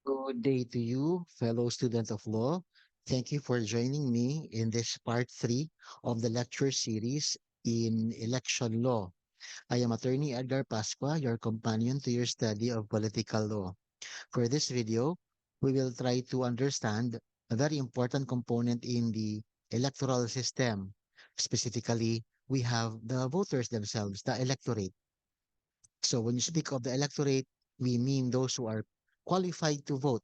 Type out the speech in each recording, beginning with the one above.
Good day to you, fellow student of law. Thank you for joining me in this part three of the lecture series in election law. I am Attorney Edgar Pasqua, your companion to your study of political law. For this video, we will try to understand a very important component in the electoral system. Specifically, we have the voters themselves, the electorate. So when you speak of the electorate, we mean those who are qualified to vote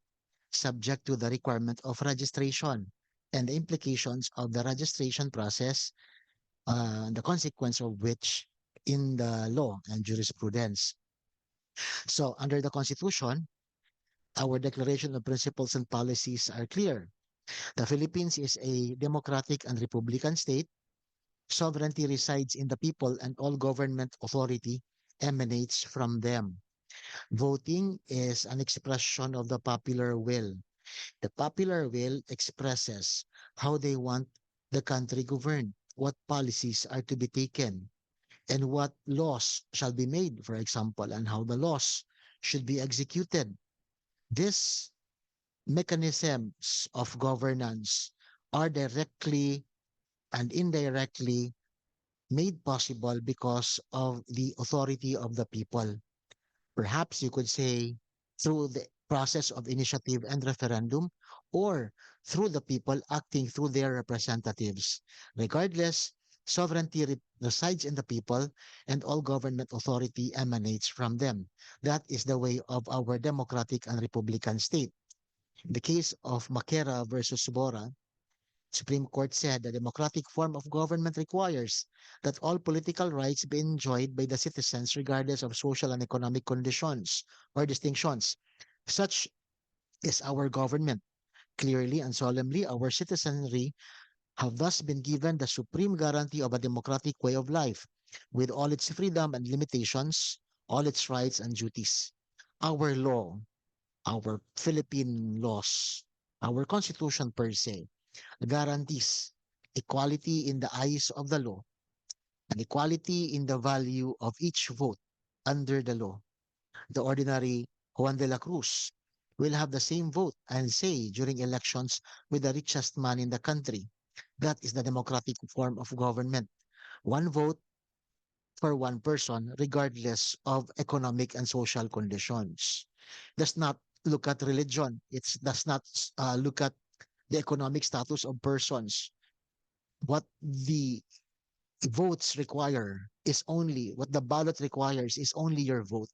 subject to the requirement of registration and the implications of the registration process, the consequence of which in the law and jurisprudence. So, under the Constitution, our Declaration of Principles and Policies are clear. The Philippines is a democratic and republican state. Sovereignty resides in the people, and all government authority emanates from them. Voting is an expression of the popular will. The popular will expresses how they want the country governed, what policies are to be taken, and what laws shall be made, for example, and how the laws should be executed. These mechanisms of governance are directly and indirectly made possible because of the authority of the people. Perhaps you could say through the process of initiative and referendum, or through the people acting through their representatives. Regardless, sovereignty resides in the people and all government authority emanates from them. That is the way of our democratic and republican state. In the case of Makera versus Bora, Supreme Court said the democratic form of government requires that all political rights be enjoyed by the citizens regardless of social and economic conditions or distinctions. Such is our government. Clearly and solemnly, our citizenry have thus been given the supreme guarantee of a democratic way of life, with all its freedom and limitations, all its rights and duties. Our law, our Philippine laws, our constitution per se, guarantees equality in the eyes of the law and equality in the value of each vote under the law. The ordinary Juan de la Cruz will have the same vote and say during elections with the richest man in the country. That is the democratic form of government. One vote for one person, regardless of economic and social conditions. Does not look at religion. It does not look at the economic status of persons. What the votes require is only what the ballot requires is only your vote.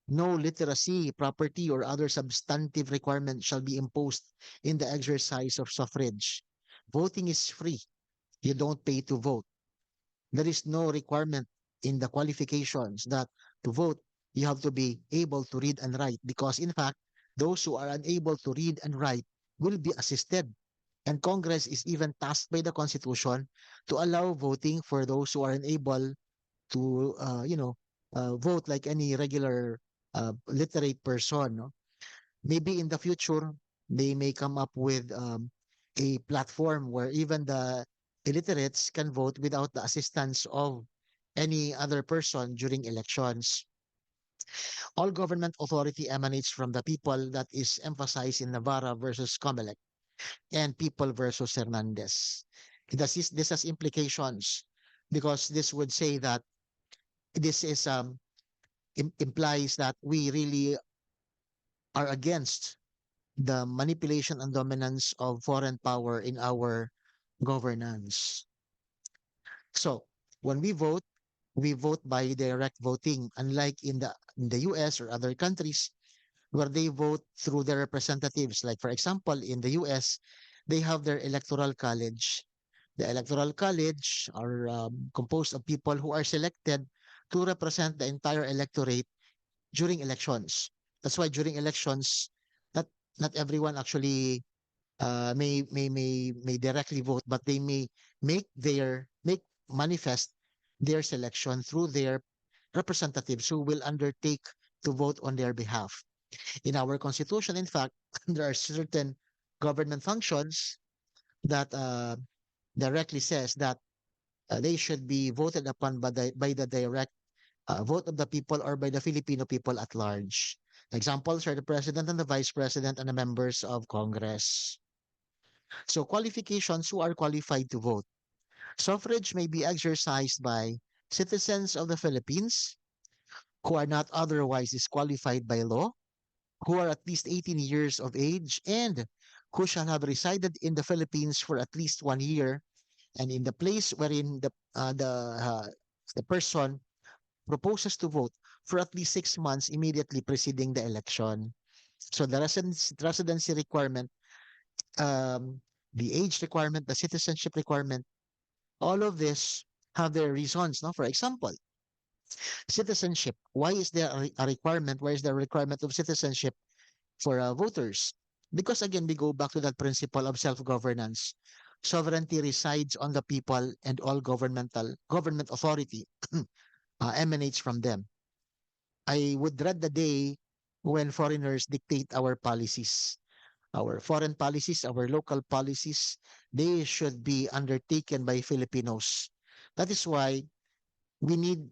No literacy, property, or other substantive requirement shall be imposed in the exercise of suffrage. Voting is free. You don't pay to vote. There is no requirement in the qualifications that to vote, you have to be able to read and write because, in fact, those who are unable to read and write will be assisted. And Congress is even tasked by the Constitution to allow voting for those who are unable to, vote like any regular literate person. No? Maybe in the future, they may come up with a platform where even the illiterates can vote without the assistance of any other person during elections. All government authority emanates from the people, that is emphasized in Navarra versus Comelec and People versus Hernandez. This has implications because this would say that this is implies that we really are against the manipulation and dominance of foreign power in our governance. So when we vote by direct voting, unlike in the US or other countries where they vote through their representatives. Like for example, in the US, they have their electoral college. The electoral college are composed of people who are selected to represent the entire electorate during elections. That's why during elections, not not everyone actually may directly vote, but they may make manifest their selection through their representatives who will undertake to vote on their behalf. In our constitution, in fact, there are certain government functions that directly says that they should be voted upon by the direct vote of the people or by the Filipino people at large. Examples are the president and the vice president and the members of Congress. So qualifications: who are qualified to vote. Suffrage may be exercised by citizens of the Philippines who are not otherwise disqualified by law, who are at least 18 years of age, and who shall have resided in the Philippines for at least 1 year, and in the place wherein the person proposes to vote for at least 6 months immediately preceding the election. So the residency requirement, um, the age requirement, the citizenship requirement, all of this have their reasons. No, for example, citizenship. Why is there a requirement? Why is there a requirement of citizenship for voters? Because again, we go back to that principle of self-governance. Sovereignty resides on the people, and all government authority emanates from them. I would dread the day when foreigners dictate our policies. Our foreign policies, our local policies, they should be undertaken by Filipinos. That is why we need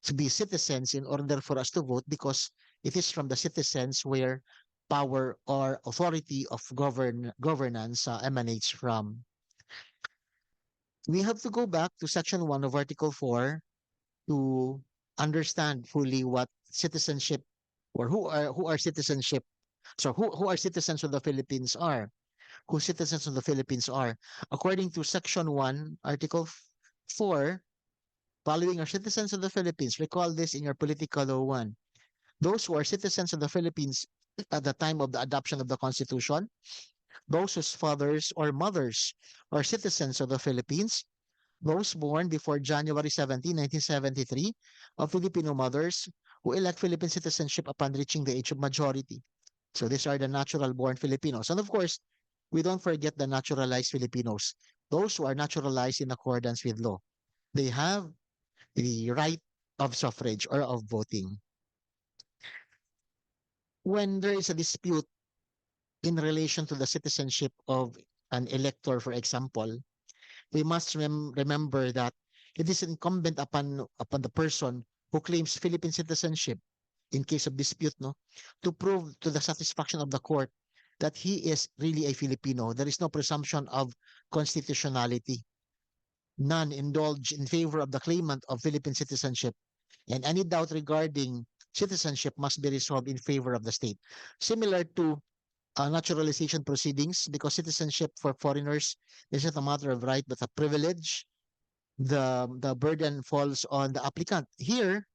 to be citizens in order for us to vote, because it is from the citizens where power or authority of governance emanates from. We have to go back to section 1 of article 4 to understand fully what citizenship, or who are citizenship, so who are citizens of the Philippines are, who citizens of the Philippines are. According to section 1 article 4, following are citizens of the Philippines. Recall this in your political law 1. Those who are citizens of the Philippines at the time of the adoption of the Constitution, those whose fathers or mothers are citizens of the Philippines, those born before January 17, 1973, of Filipino mothers who elect Philippine citizenship upon reaching the age of majority. So these are the natural born Filipinos. And of course, we don't forget the naturalized Filipinos, those who are naturalized in accordance with law. They have the right of suffrage or of voting. When there is a dispute in relation to the citizenship of an elector, for example, we must remember that it is incumbent upon the person who claims Philippine citizenship, in case of dispute, no, to prove to the satisfaction of the court that he is really a Filipino. There is no presumption of constitutionality. None indulge in favor of the claimant of Philippine citizenship, and any doubt regarding citizenship must be resolved in favor of the state. Similar to naturalization proceedings, because citizenship for foreigners is not a matter of right but a privilege. The burden falls on the applicant. Here,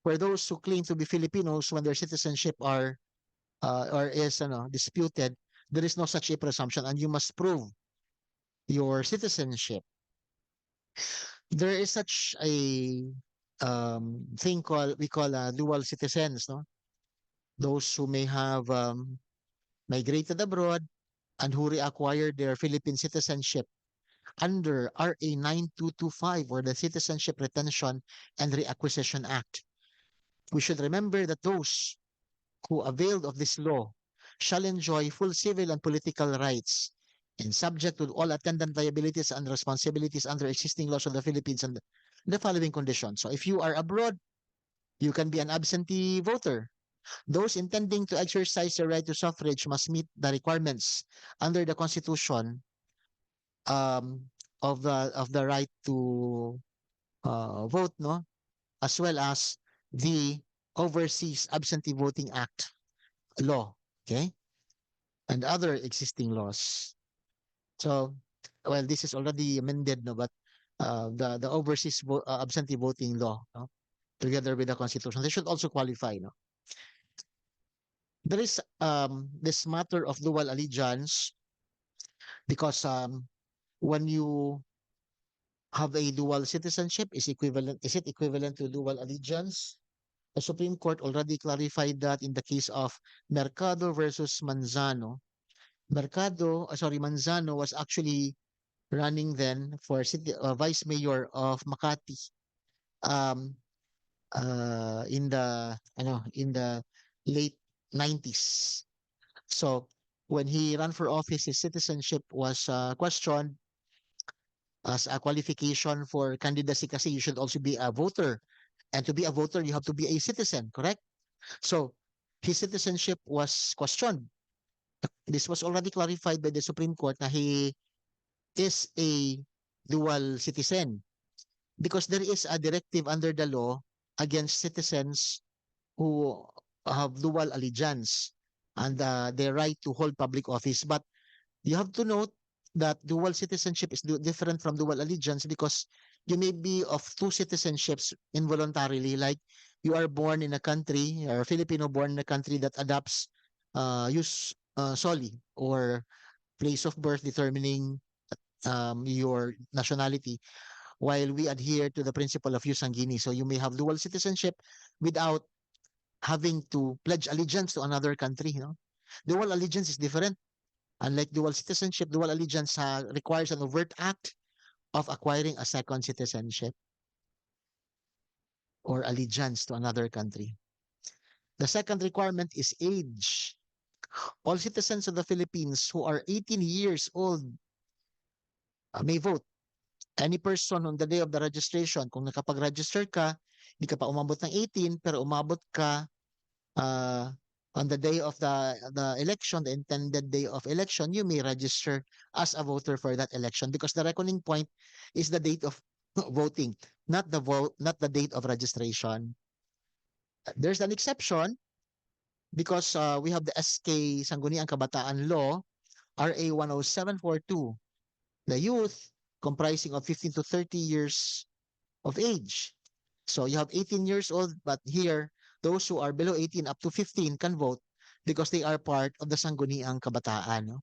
for those who claim to be Filipinos, when their citizenship or is disputed, there is no such a presumption, and you must prove your citizenship. There is such a thing called we call dual citizens, no? Those who may have migrated abroad and who reacquired their Philippine citizenship under RA 9225, or the Citizenship Retention and Reacquisition Act. We should remember that those who availed of this law shall enjoy full civil and political rights, and subject to all attendant liabilities and responsibilities under existing laws of the Philippines and the following conditions. So if you are abroad, you can be an absentee voter. Those intending to exercise their right to suffrage must meet the requirements under the Constitution, um, of the right to vote, no, as well as the Overseas Absentee Voting Act law, okay, and other existing laws. So, well, this is already amended, no, but the Overseas Absentee Voting law, no, together with the Constitution, they should also qualify, no. There is this matter of dual allegiance, because when you have a dual citizenship, is it equivalent to dual allegiance? The Supreme Court already clarified that in the case of Mercado versus Manzano. Manzano was actually running then for vice mayor of Makati, um, in the late 90s. So when he ran for office, his citizenship was questioned as a qualification for candidacy, kasi you should also be a voter. And to be a voter, you have to be a citizen, correct? So his citizenship was questioned. This was already clarified by the Supreme Court na he is a dual citizen because there is a directive under the law against citizens who have dual allegiance and their right to hold public office. But you have to note that dual citizenship is different from dual allegiance because you may be of two citizenships involuntarily. Like you are born in a country, or Filipino born in a country that adopts use soli or place of birth determining your nationality, while we adhere to the principle of jus sanguinis. So you may have dual citizenship without having to pledge allegiance to another country. Dual allegiance is different. Unlike dual citizenship, dual allegiance requires an overt act of acquiring a second citizenship or allegiance to another country. The second requirement is age. All citizens of the Philippines who are 18 years old may vote. Any person on the day of the registration, kung nakapag-register ka, hindi ka pa umabot ng 18, pero umabot ka uh, on the day of the election, the intended day of election, you may register as a voter for that election because the reckoning point is the date of voting, not the date of registration. There's an exception because we have the SK Sangguniang Kabataan Law, RA 10742, the youth comprising of 15 to 30 years of age. So you have 18 years old, but here, those who are below 18 up to 15 can vote because they are part of the Sangguniang Kabataan. No?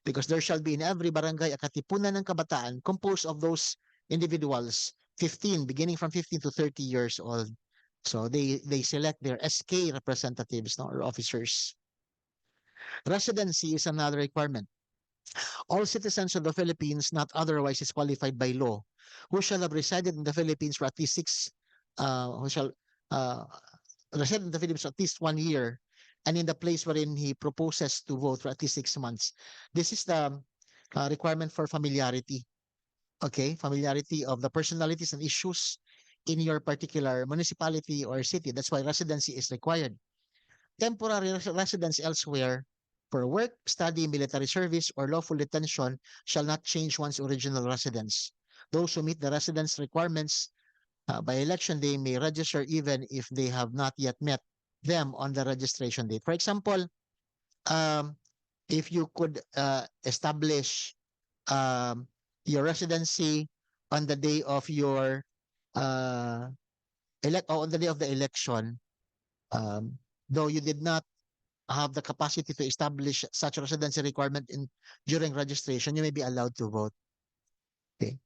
Because there shall be in every barangay a katipunan ng kabataan composed of those individuals, 15, beginning from 15 to 30 years old. So they select their SK representatives, no, or officers. Residency is another requirement. All citizens of the Philippines not otherwise disqualified by law who shall have resided in the Philippines for at least who shall uh, reside in the Philippines for at least 1 year and in the place wherein he proposes to vote for at least 6 months. This is the requirement for familiarity. Okay, familiarity of the personalities and issues in your particular municipality or city. That's why residency is required. Temporary residence elsewhere for work, study, military service, or lawful detention shall not change one's original residence. Those who meet the residence requirements by election day may register even if they have not yet met them on the registration date. For example, um, if you could establish um, your residency on the day of your uh, on the day of the election, um, though you did not have the capacity to establish such residency requirement during registration, you may be allowed to vote. Okay.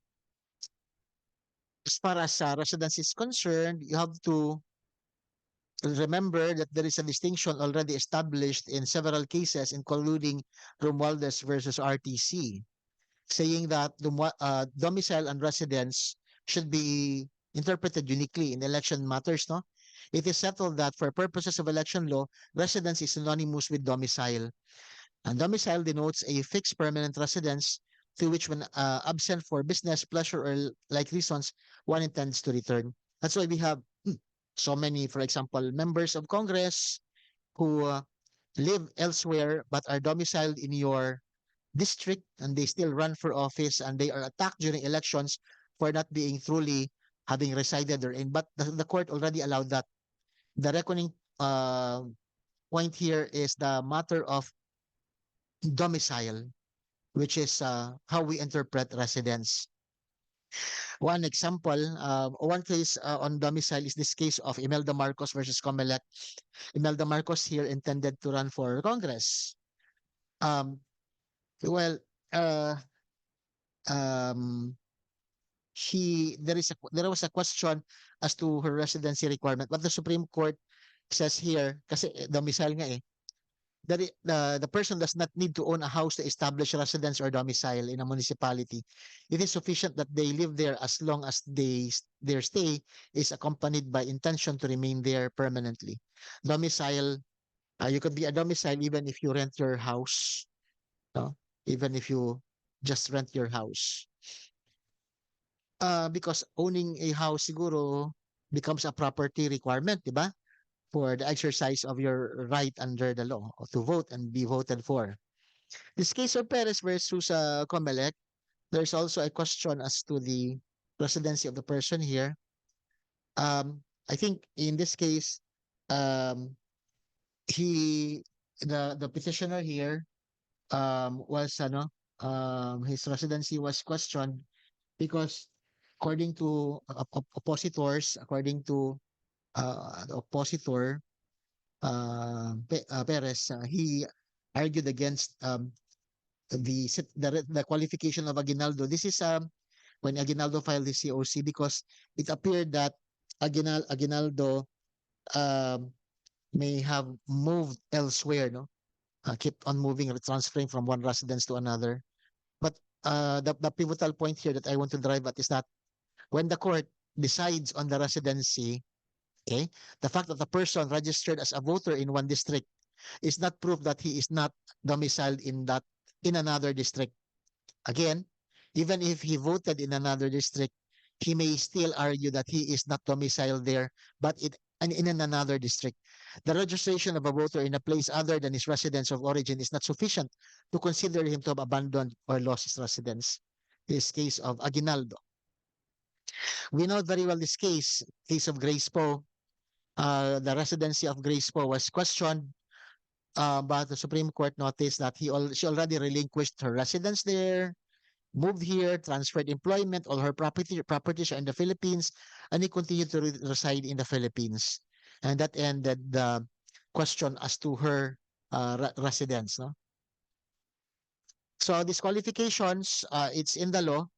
As far as residency is concerned, you have to remember that there is a distinction already established in several cases, including Romualdez versus RTC, saying that domicile and residence should be interpreted uniquely in election matters. No, it is settled that for purposes of election law, residence is synonymous with domicile, and domicile denotes a fixed permanent residence to which, when absent for business, pleasure, or like reasons, one intends to return. That's why we have so many, for example, members of Congress who live elsewhere but are domiciled in your district and they still run for office and they are attacked during elections for not being truly having resided therein. But the court already allowed that. The reckoning point here is the matter of domicile, which is how we interpret residence. One example, one case on domicile is this case of Imelda Marcos versus Comelec. Imelda Marcos here intended to run for Congress. Um, well, uh, um, there was a question as to her residency requirement. What the Supreme Court says here, kasi domicile nga eh, that the person does not need to own a house to establish residence or domicile in a municipality. It is sufficient that they live there as long as their stay is accompanied by intention to remain there permanently. Domicile, you could be a domicile even if you rent your house, no? Even if you just rent your house. Because owning a house siguro becomes a property requirement, di ba? for the exercise of your right under the law to vote and be voted for. This case of Perez versus Comelec, there's also a question as to the residency of the person here. I think in this case, um, he the petitioner here was his residency was questioned because according to oppositors, according to the oppositor Perez, he argued against the qualification of Aguinaldo. This is when Aguinaldo filed his COC because it appeared that Aguinaldo um, may have moved elsewhere, no? Kept on moving, transferring from one residence to another. But the pivotal point here that I want to drive at is that when the court decides on the residency, okay, the fact that the person registered as a voter in one district is not proof that he is not domiciled in another district. Again, even if he voted in another district, he may still argue that he is not domiciled there, but in another district. The registration of a voter in a place other than his residence of origin is not sufficient to consider him to have abandoned or lost his residence. This case of Aguinaldo. We know very well this case of Grace Poe. The residency of Grace Poe was questioned, but the Supreme Court noticed that she already relinquished her residence there, moved here, transferred employment, all her properties are in the Philippines, and he continued to reside in the Philippines. And that ended the question as to her residence. No? So disqualifications, it's in the law.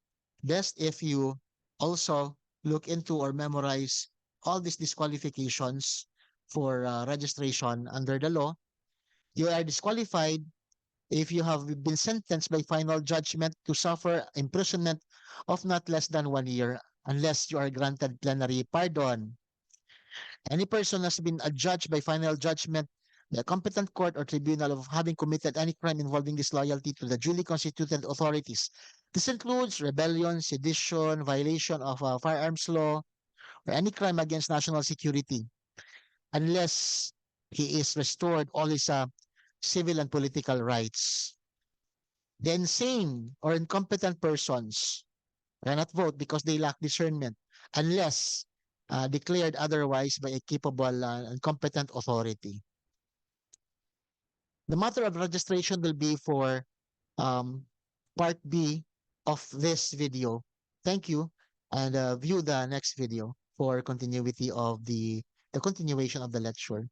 Best if you also look into or memorize all these disqualifications for registration under the law. You are disqualified if you have been sentenced by final judgment to suffer imprisonment of not less than 1 year unless you are granted plenary pardon. Any person has been adjudged by final judgment the competent court or tribunal of having committed any crime involving disloyalty to the duly constituted authorities. This includes rebellion, sedition, violation of firearms law, or any crime against national security, unless he is restored all his civil and political rights. The insane or incompetent persons cannot vote because they lack discernment unless declared otherwise by a capable and competent authority. The matter of registration will be for um, part B of this video. Thank you, and view the next video for continuity of the continuation of the lecture.